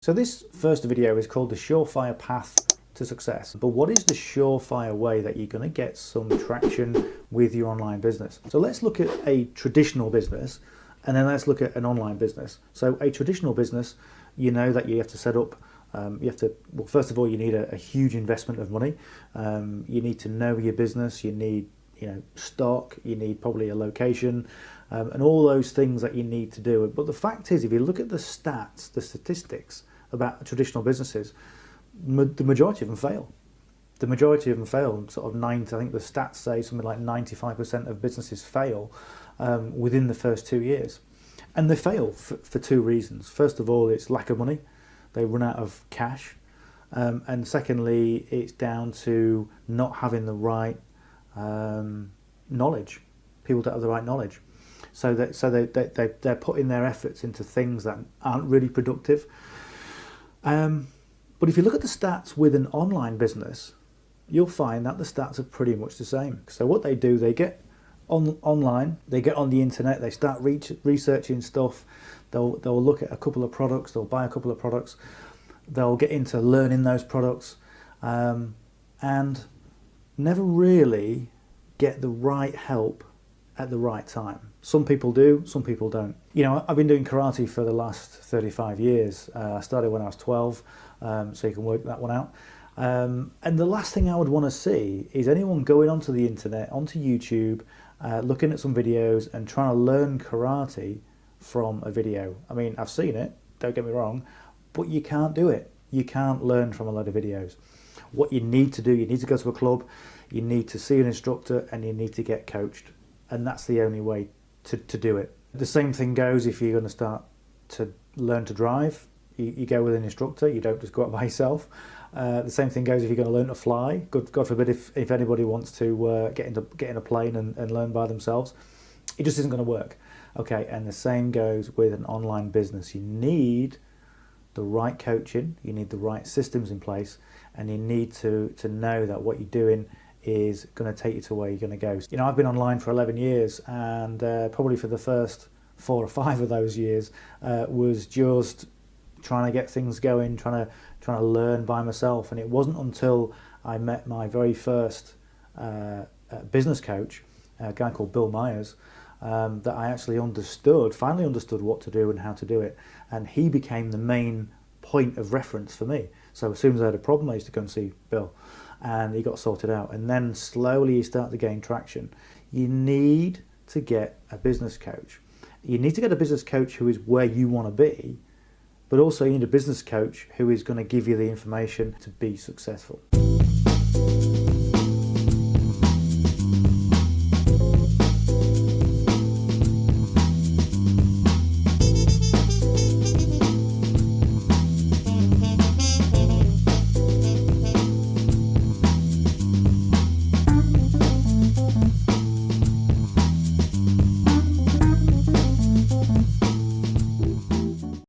So this first video is called the surefire path to success. But what is the surefire way that you're going to get some traction with your online business? So let's look at a traditional business and then let's look at an online business. So a traditional business, you know that you have to set up, well, first of all, you need a huge investment of money. You need to know your business, you need stock, you need probably a location, and all those things that you need to do. But the fact is, if you look at the stats, the statistics about traditional businesses, the majority of them fail. The majority of them fail. Sort of I think the stats say something like 95% of businesses fail within the first 2 years. And they fail for two reasons. First of all, it's lack of money. They run out of cash. And secondly, it's down to not having the right knowledge. People don't have the right knowledge. So they're putting their efforts into things that aren't really productive. But if you look at the stats with an online business, you'll find that the stats are pretty much the same. So what they do, they get online, they get on the internet, they start researching stuff, they'll look at a couple of products, they'll buy a couple of products, they'll get into learning those products, and never really get the right help at the right time. Some people do, some people don't. I've been doing karate for the last 35 years. I started when I was 12, so you can work that one out. And the last thing I would want to see is anyone going onto the internet, onto YouTube, looking at some videos and trying to learn karate from a video. I mean, I've seen it, don't get me wrong, but you can't do it. You can't learn from a lot of videos. What you need to do, you need to go to a club, you need to see an instructor, and you need to get coached. And that's the only way to do it. The same thing goes if you're going to start to learn to drive. You go with an instructor, you don't just go out by yourself. The same thing goes if you're going to learn to fly. God forbid if anybody wants to get in a plane and learn by themselves. It just isn't going to work. Okay, and the same goes with an online business. You need the right coaching, you need the right systems in place, and you need to know that what you're doing is going to take you to where you're going to go. I've been online for 11 years, and probably for the first 4 or 5 of those years was just trying to get things going, trying to learn by myself. And it wasn't until I met my very first business coach, a guy called Bill Myers, that I actually finally understood what to do and how to do it. And he became the main point of reference for me. So as soon as I had a problem, I used to go and see Bill, and he got sorted out. And then slowly you start to gain traction. You need to get a business coach. You need to get a business coach who is where you want to be, but also you need a business coach who is going to give you the information to be successful.